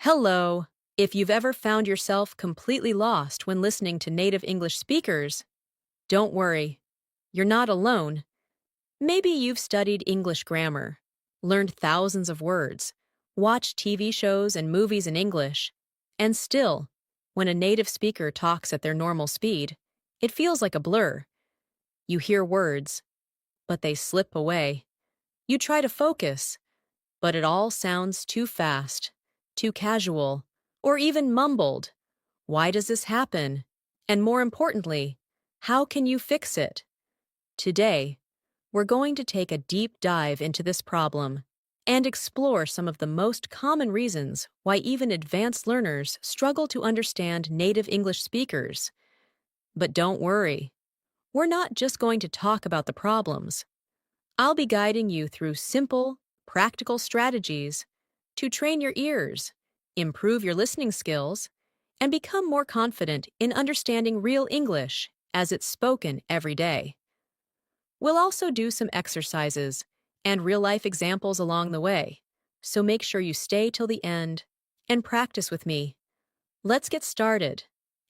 Hello. If you've ever found yourself completely lost when listening to native English speakers, don't worry. You're not alone. Maybe you've studied English grammar, learned thousands of words, watched TV shows and movies in English, and still, when a native speaker talks at their normal speed, it feels like a blur. You hear words, but they slip away. You try to focus, but it all sounds too fast, too casual, or even mumbled. Why does this happen? And more importantly, how can you fix it? Today, we're going to take a deep dive into this problem and explore some of the most common reasons why even advanced learners struggle to understand native English speakers. But don't worry, we're not just going to talk about the problems. I'll be guiding you through simple, practical strategies to train your ears, improve your listening skills, and become more confident in understanding real English as it's spoken every day. We'll also do some exercises and real-life examples along the way, so make sure you stay till the end and practice with me. Let's get started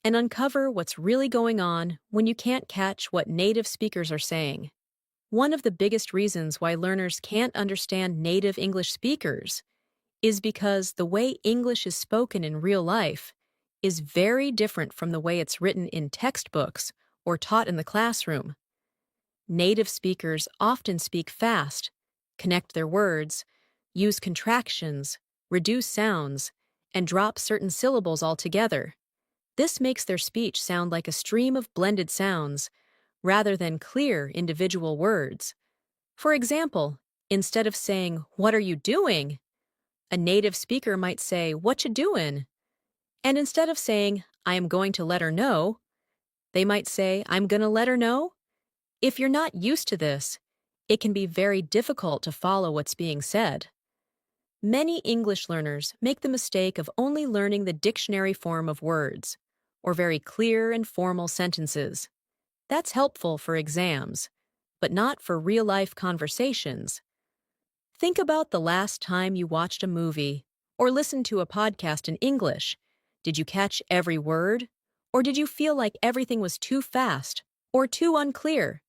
and uncover what's really going on when you can't catch what native speakers are saying. One of the biggest reasons why learners can't understand native English speakers is because the way English is spoken in real life is very different from the way it's written in textbooks or taught in the classroom. Native speakers often speak fast, connect their words, use contractions, reduce sounds, and drop certain syllables altogether. This makes their speech sound like a stream of blended sounds rather than clear individual words. For example, instead of saying, "What are you doing?" a native speaker might say, "What you doin'?" And instead of saying, "I am going to let her know," they might say, "I'm gonna let her know." If you're not used to this, it can be very difficult to follow what's being said. Many English learners make the mistake of only learning the dictionary form of words, or very clear and formal sentences. That's helpful for exams, but not for real-life conversations. Think about the last time you watched a movie or listened to a podcast in English. Did you catch every word? Or did you feel like everything was too fast or too unclear?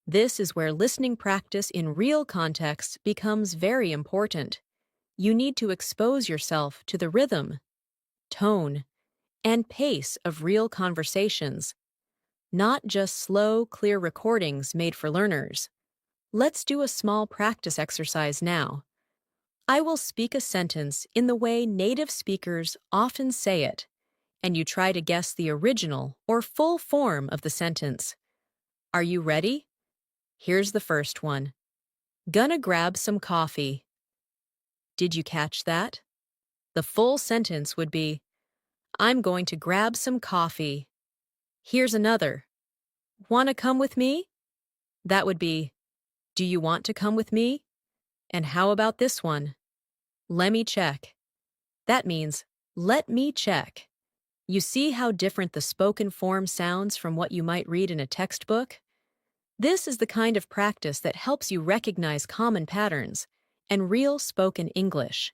This is where listening practice in real context becomes very important. You need to expose yourself to the rhythm, tone, and pace of real conversations, not just slow, clear recordings made for learners. Let's do a small practice exercise now. I will speak a sentence in the way native speakers often say it, and you try to guess the original or full form of the sentence. Are you ready? Here's the first one. Gonna grab some coffee. Did you catch that? The full sentence would be, I'm going to grab some coffee. Here's another. Wanna come with me? That would be, do you want to come with me? And how about this one? Let me check. That means, let me check. You see how different the spoken form sounds from what you might read in a textbook? This is the kind of practice that helps you recognize common patterns and real spoken English.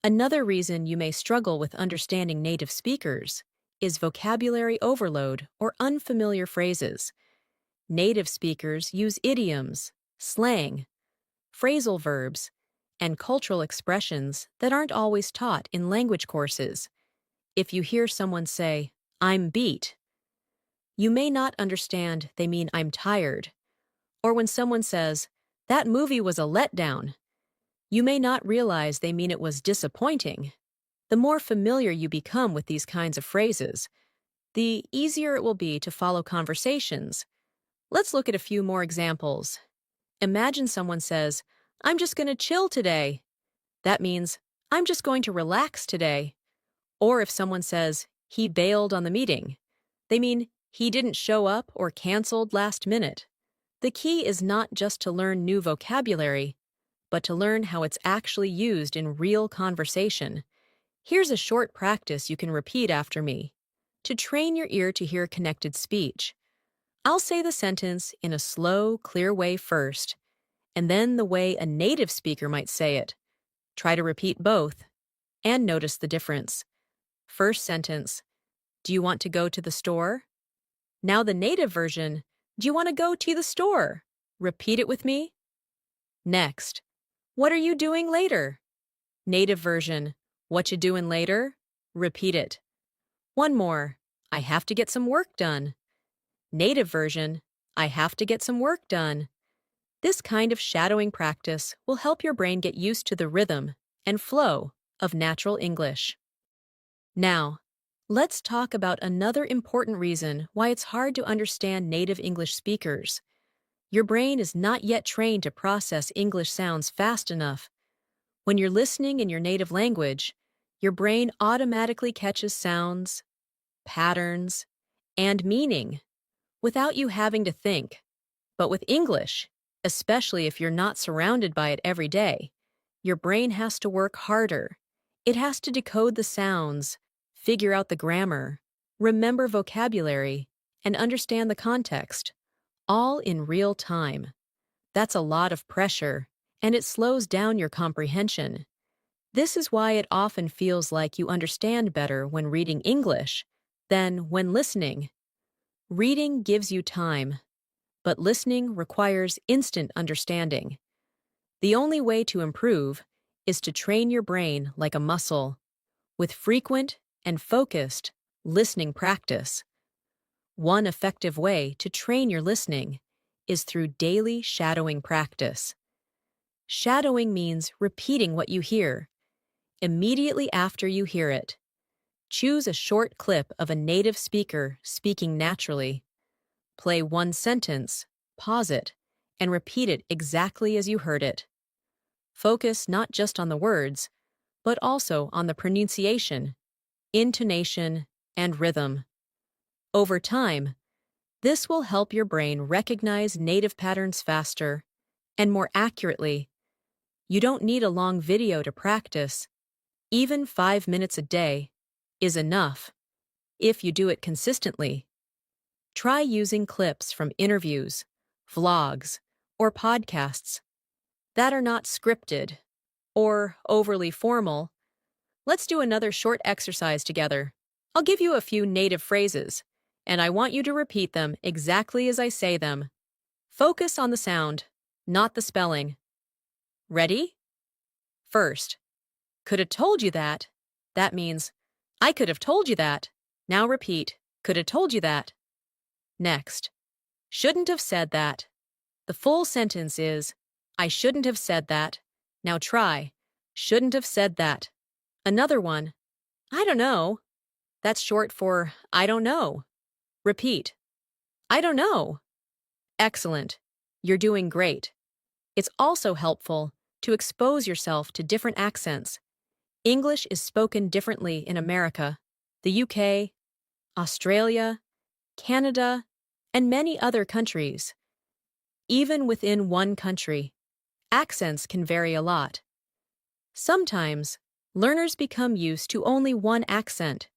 Another reason you may struggle with understanding native speakers is vocabulary overload or unfamiliar phrases. Native speakers use idioms, slang, phrasal verbs, and cultural expressions that aren't always taught in language courses. If you hear someone say, I'm beat, you may not understand they mean I'm tired. Or when someone says, that movie was a letdown, you may not realize they mean it was disappointing. The more familiar you become with these kinds of phrases, the easier it will be to follow conversations. Let's look at a few more examples. Imagine someone says, I'm just going to chill today. That means, I'm just going to relax today. Or if someone says, he bailed on the meeting, they mean he didn't show up or canceled last minute. The key is not just to learn new vocabulary, but to learn how it's actually used in real conversation. Here's a short practice you can repeat after me to train your ear to hear connected speech. I'll say the sentence in a slow, clear way first, and then the way a native speaker might say it. Try to repeat both. and notice the difference. First sentence, do you want to go to the store? Now the native version, do you want to go to the store? Repeat it with me. Next, what are you doing later? Native version, what you doing later? Repeat it. One more, I have to get some work done. Native version, I have to get some work done. This kind of shadowing practice will help your brain get used to the rhythm and flow of natural English. Now, let's talk about another important reason why it's hard to understand native English speakers. Your brain is not yet trained to process English sounds fast enough. When you're listening in your native language, your brain automatically catches sounds, patterns, and meaning without you having to think. But with English, especially if you're not surrounded by it every day, your brain has to work harder. It has to decode the sounds, figure out the grammar, remember vocabulary, and understand the context, all in real time. That's a lot of pressure, and it slows down your comprehension. This is why it often feels like you understand better when reading English than when listening. Reading gives you time, but listening requires instant understanding. The only way to improve is to train your brain like a muscle, with frequent and focused listening practice. One effective way to train your listening is through daily shadowing practice. Shadowing means repeating what you hear. Immediately after you hear it, choose a short clip of a native speaker speaking naturally. Play one sentence, pause it, and repeat it exactly as you heard it. Focus not just on the words, but also on the pronunciation, intonation, and rhythm. Over time, this will help your brain recognize native patterns faster and more accurately. You don't need a long video to practice. Even 5 minutes a day is enough if you do it consistently. Try using clips from interviews, vlogs, or podcasts that are not scripted or overly formal. Let's do another short exercise together. I'll give you a few native phrases, and I want you to repeat them exactly as I say them. Focus on the sound, not the spelling. Ready? First, could have told you that. That means, I could have told you that. Now repeat, could have told you that. Next, shouldn't have said that. The full sentence is, I shouldn't have said that. Now try, shouldn't have said that. Another one, I don't know. That's short for I don't know. Repeat, I don't know. Excellent. You're doing great. It's also helpful to expose yourself to different accents. English is spoken differently in America, the UK, Australia, Canada, and many other countries. Even within one country, accents can vary a lot. Sometimes, learners become used to only one accent,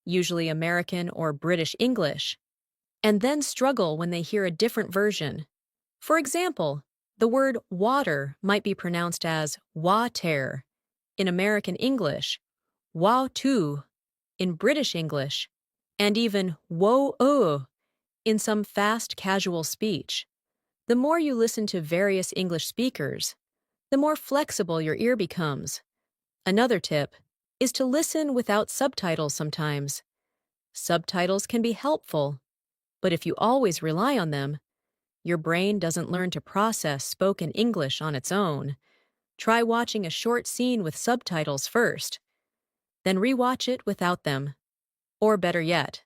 usually American or British English, and then struggle when they hear a different version. For example, the word water might be pronounced as water in American English, wa-tu in British English, and even wo in some fast casual speech. The more you listen to various English speakers, the more flexible your ear becomes. Another tip is to listen without subtitles sometimes. Subtitles can be helpful, but if you always rely on them, your brain doesn't learn to process spoken English on its own. Try watching a short scene with subtitles first, then rewatch it without them. Or better yet,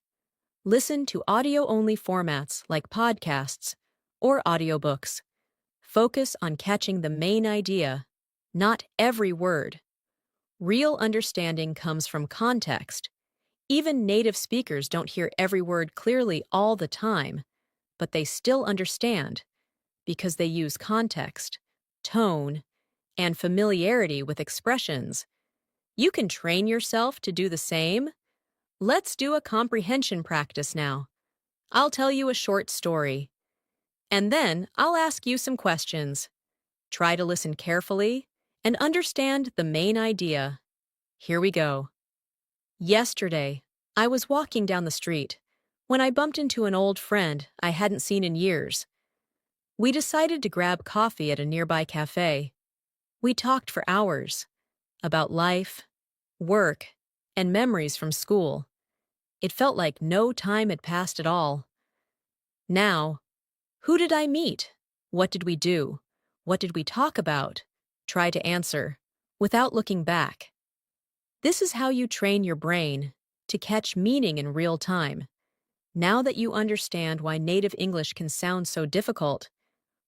listen to audio-only formats like podcasts or audiobooks. Focus on catching the main idea, not every word. Real understanding comes from context. Even native speakers don't hear every word clearly all the time, but they still understand because they use context, tone, and familiarity with expressions. You can train yourself to do the same. Let's do a comprehension practice now. I'll tell you a short story, and then I'll ask you some questions. Try to listen carefully and understand the main idea. Here we go. Yesterday, I was walking down the street when I bumped into an old friend I hadn't seen in years. We decided to grab coffee at a nearby cafe. We talked for hours about life, work, and memories from school. It felt like no time had passed at all. Now, who did I meet? What did we do? What did we talk about? Try to answer, without looking back. This is how you train your brain to catch meaning in real time. Now that you understand why native English can sound so difficult,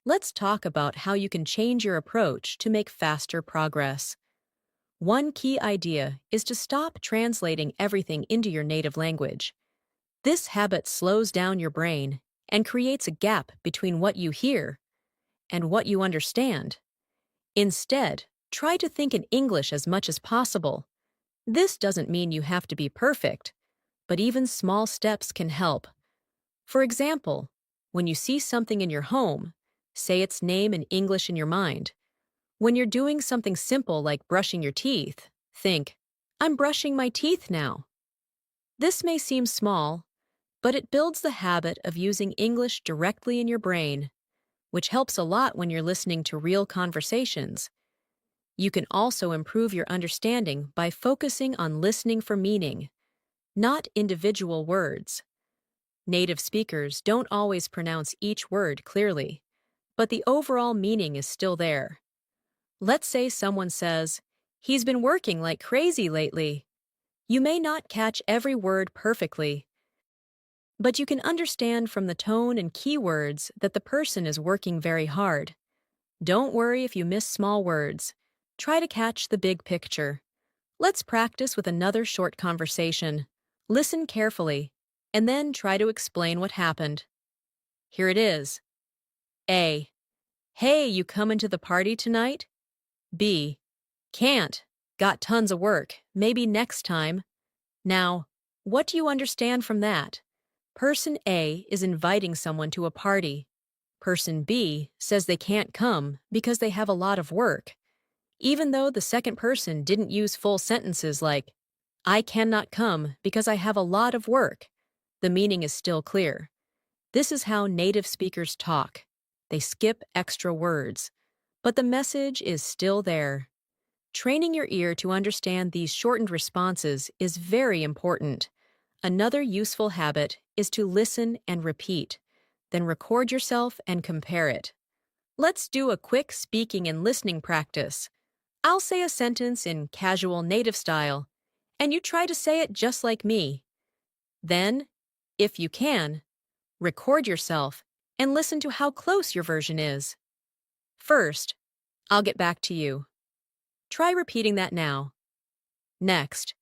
let's talk about how you can change your approach to make faster progress. One key idea is to stop translating everything into your native language. This habit slows down your brain and creates a gap between what you hear and what you understand. Instead, try to think in English as much as possible. This doesn't mean you have to be perfect, but even small steps can help. For example, when you see something in your home, say its name in English in your mind. When you're doing something simple like brushing your teeth, think, "I'm brushing my teeth now." This may seem small, but it builds the habit of using English directly in your brain, which helps a lot when you're listening to real conversations. You can also improve your understanding by focusing on listening for meaning, not individual words. Native speakers don't always pronounce each word clearly, but the overall meaning is still there. Let's say someone says, "He's been working like crazy lately." You may not catch every word perfectly, but you can understand from the tone and keywords that the person is working very hard. Don't worry if you miss small words. Try to catch the big picture. Let's practice with another short conversation. Listen carefully, and then try to explain what happened. Here it is. A. "Hey, you coming to the party tonight?" B. "Can't. Got tons of work. Maybe next time." Now, what do you understand from that? Person A is inviting someone to a party. Person B says they can't come because they have a lot of work. Even though the second person didn't use full sentences like, "I cannot come because I have a lot of work," the meaning is still clear. This is how native speakers talk. They skip extra words, but the message is still there. Training your ear to understand these shortened responses is very important. Another useful habit is to listen and repeat, then record yourself and compare it. Let's do a quick speaking and listening practice. I'll say a sentence in casual native style, and you try to say it just like me. Then, if you can, record yourself and listen to how close your version is. First, "I'll get back to you." Try repeating that now. Next,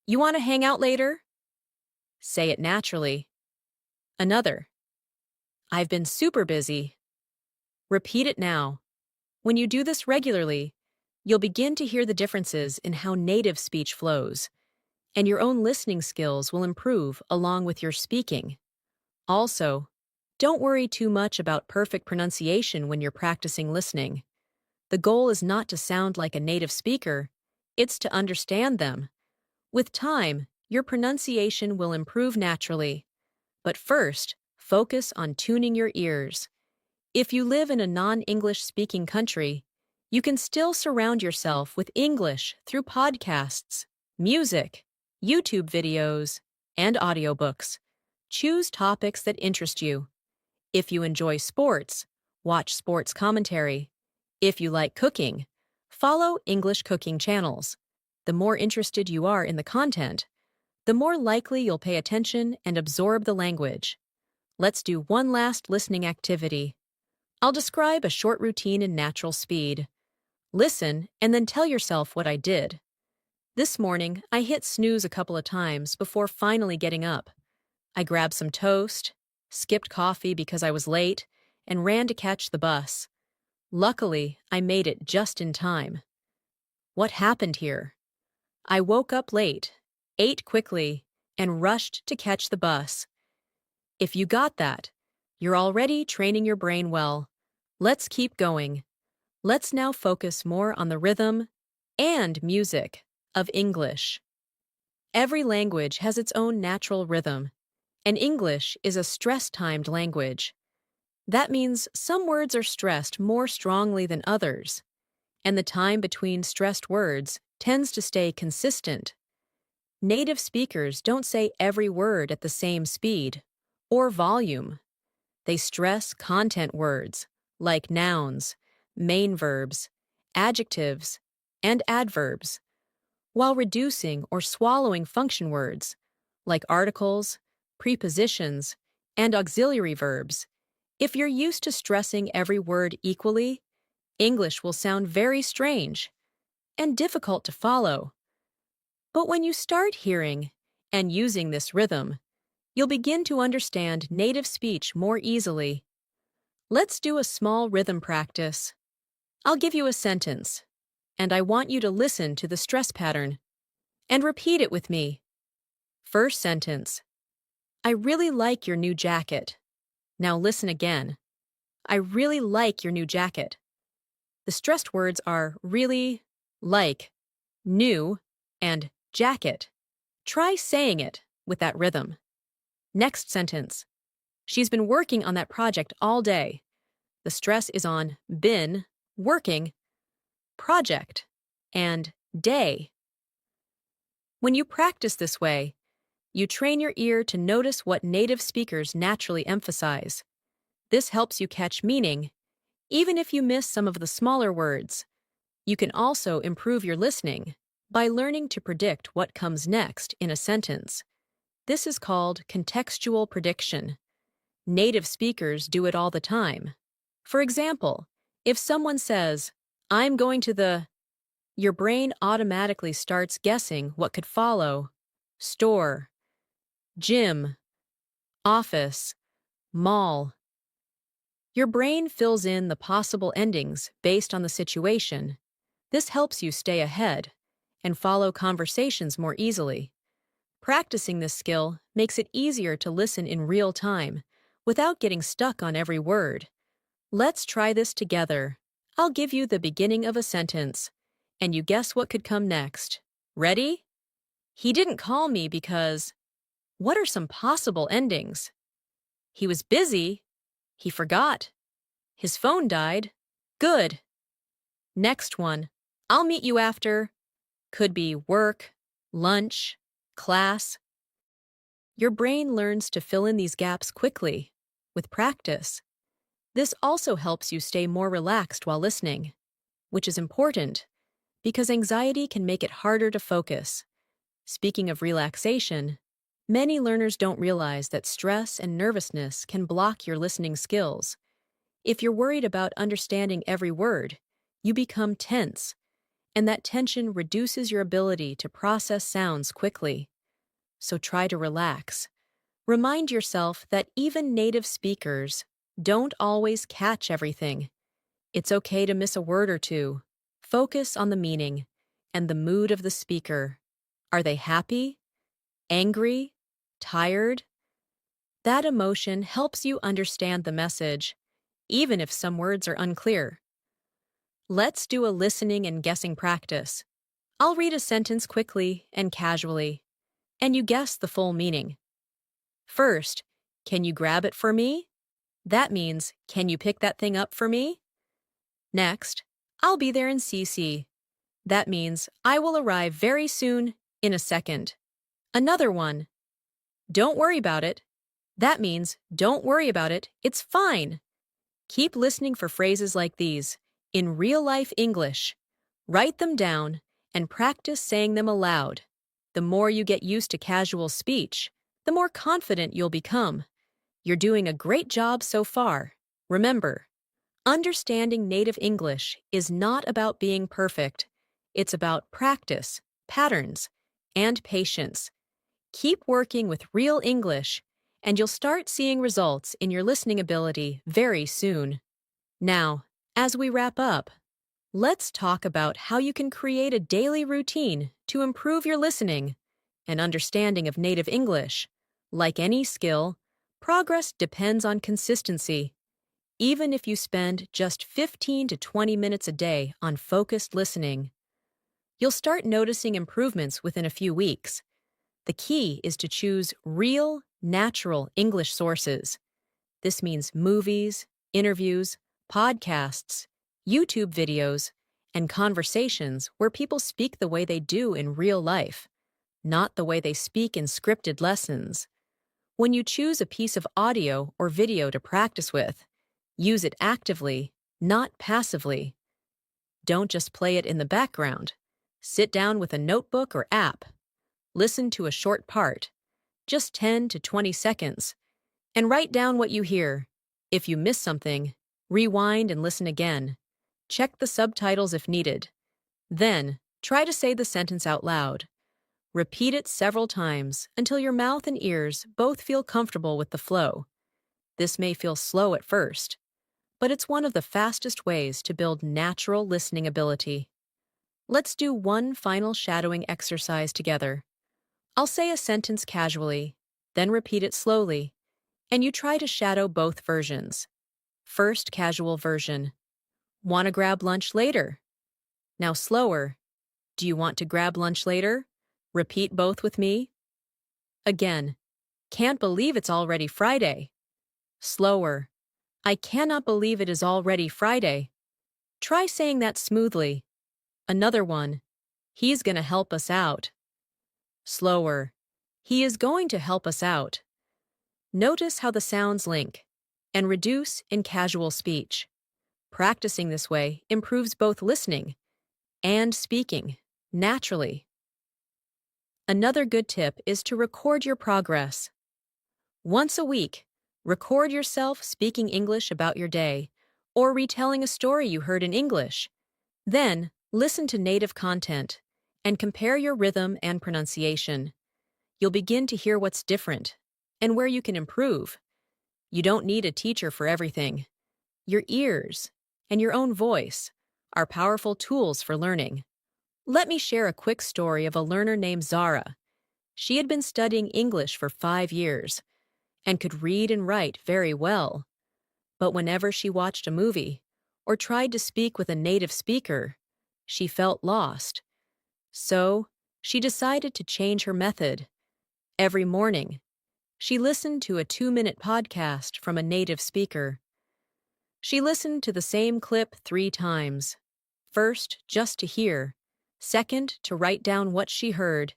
"You want to hang out later?" Say it naturally. Another, "I've been super busy." Repeat it now. When you do this regularly, you'll begin to hear the differences in how native speech flows, and your own listening skills will improve along with your speaking. Also, don't worry too much about perfect pronunciation when you're practicing listening. The goal is not to sound like a native speaker, it's to understand them. With time, your pronunciation will improve naturally. But first, focus on tuning your ears. If you live in a non-English speaking country, you can still surround yourself with English through podcasts, music, YouTube videos, and audiobooks. Choose topics that interest you. If you enjoy sports, watch sports commentary. If you like cooking, follow English cooking channels. The more interested you are in the content, the more likely you'll pay attention and absorb the language. Let's do one last listening activity. I'll describe a short routine in natural speed. Listen and then tell yourself what I did. This morning, I hit snooze a couple of times before finally getting up. I grabbed some toast, skipped coffee because I was late, and ran to catch the bus. Luckily, I made it just in time. What happened here? I woke up late, ate quickly, and rushed to catch the bus. If you got that, you're already training your brain well. Let's keep going. Let's now focus more on the rhythm and music of English. Every language has its own natural rhythm, and English is a stress-timed language. That means some words are stressed more strongly than others, and the time between stressed words tends to stay consistent. Native speakers don't say every word at the same speed or volume. They stress content words, like nouns, main verbs, adjectives, and adverbs, while reducing or swallowing function words, like articles, prepositions, and auxiliary verbs. If you're used to stressing every word equally, English will sound very strange and difficult to follow. But when you start hearing and using this rhythm, you'll begin to understand native speech more easily. Let's do a small rhythm practice. I'll give you a sentence, and I want you to listen to the stress pattern and repeat it with me. First sentence: I really like your new jacket. Now listen again. I really like your new jacket. The stressed words are really, like, new, and jacket. Try saying it with that rhythm. Next sentence: she's been working on that project all day. The stress is on been, working, project, and day. When you practice this way, you train your ear to notice what native speakers naturally emphasize. This helps you catch meaning, even if you miss some of the smaller words. You can also improve your listening by learning to predict what comes next in a sentence. This is called contextual prediction. Native speakers do it all the time. For example, if someone says, I'm going to the, your brain automatically starts guessing what could follow: store, gym, office, mall. Your brain fills in the possible endings based on the situation. This helps you stay ahead and follow conversations more easily. Practicing this skill makes it easier to listen in real time without getting stuck on every word. Let's try this together. I'll give you the beginning of a sentence, and you guess what could come next. Ready? He didn't call me because... What are some possible endings? He was busy. He forgot. His phone died. Good. Next one. I'll meet you after. Could be work, lunch, class. Your brain learns to fill in these gaps quickly, with practice. This also helps you stay more relaxed while listening, which is important because anxiety can make it harder to focus. Speaking of relaxation, many learners don't realize that stress and nervousness can block your listening skills. If you're worried about understanding every word, you become tense, and that tension reduces your ability to process sounds quickly. So try to relax. Remind yourself that even native speakers don't always catch everything. It's okay to miss a word or two. Focus on the meaning and the mood of the speaker. Are they happy? Angry? Tired? That emotion helps you understand the message, even if some words are unclear. Let's do a listening and guessing practice. I'll read a sentence quickly and casually, and you guess the full meaning. First, can you grab it for me? That means, can you pick that thing up for me? Next, I'll be there in CC. That means, I will arrive very soon, in a second. Another one. Don't worry about it. That means, don't worry about it, it's fine. Keep listening for phrases like these in real-life English. Write them down and practice saying them aloud. The more you get used to casual speech, the more confident you'll become. You're doing a great job so far. Remember, understanding native English is not about being perfect. It's about practice, patterns, and patience. Keep working with real English, and you'll start seeing results in your listening ability very soon. Now, as we wrap up, let's talk about how you can create a daily routine to improve your listening and understanding of native English. Like any skill, progress depends on consistency. Even if you spend just 15 to 20 minutes a day on focused listening, You'll start noticing improvements within a few weeks. The key is to choose real, natural English sources. This means movies, interviews, podcasts, YouTube videos, and conversations where people speak the way they do in real life, not the way they speak in scripted lessons. When you choose a piece of audio or video to practice with, use it actively, not passively. Don't just play it in the background. Sit down with a notebook or app. Listen to a short part, just 10 to 20 seconds, and write down what you hear. If you miss something, rewind and listen again. Check the subtitles if needed. Then, try to say the sentence out loud. Repeat it several times until your mouth and ears both feel comfortable with the flow. This may feel slow at first, but it's one of the fastest ways to build natural listening ability. Let's do one final shadowing exercise together. I'll say a sentence casually, then repeat it slowly, and you try to shadow both versions. First casual version. Want to grab lunch later? Now slower. Do you want to grab lunch later? Repeat both with me. Again. Can't believe it's already Friday. Slower. I cannot believe it is already Friday. Try saying that smoothly. Another one. He's gonna help us out. Slower. He is going to help us out. Notice how the sounds link and reduce in casual speech. Practicing this way improves both listening and speaking naturally. Another good tip is to record your progress. Once a week, record yourself speaking English about your day or retelling a story you heard in English. Then, listen to native content and compare your rhythm and pronunciation. You'll begin to hear what's different and where you can improve. You don't need a teacher for everything. Your ears and your own voice are powerful tools for learning. Let me share a quick story of a learner named Zara. She had been studying English for 5 years and could read and write very well. But whenever she watched a movie or tried to speak with a native speaker, she felt lost. So, she decided to change her method. Every morning, she listened to a 2-minute podcast from a native speaker. She listened to the same clip 3 times. First, just to hear. Second, to write down what she heard.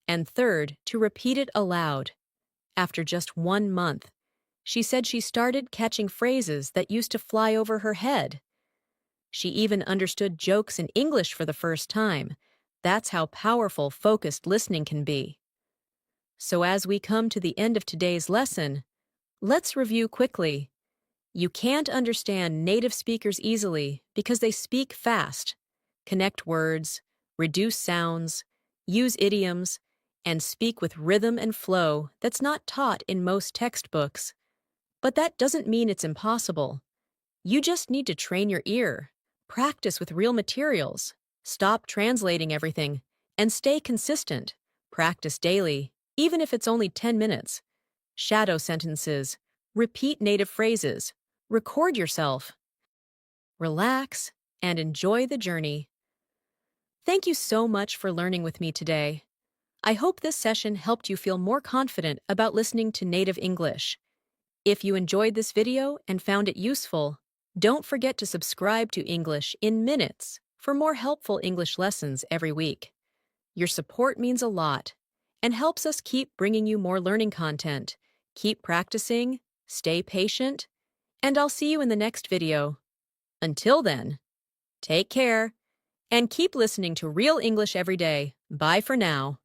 And third, to repeat it aloud. After just 1 month, she said she started catching phrases that used to fly over her head. She even understood jokes in English for the first time. That's how powerful focused listening can be. So as we come to the end of today's lesson, let's review quickly. You can't understand native speakers easily because they speak fast, connect words, reduce sounds, use idioms, and speak with rhythm and flow that's not taught in most textbooks. But that doesn't mean it's impossible. You just need to train your ear, practice with real materials, stop translating everything, and stay consistent. Practice daily, even if it's only 10 minutes. Shadow sentences, repeat native phrases, record yourself. Relax and enjoy the journey. Thank you so much for learning with me today. I hope this session helped you feel more confident about listening to native English. If you enjoyed this video and found it useful, don't forget to subscribe to English in Minutes for more helpful English lessons every week. Your support means a lot and helps us keep bringing you more learning content. Keep practicing, stay patient, and I'll see you in the next video. Until then, take care and keep listening to Real English every day. Bye for now.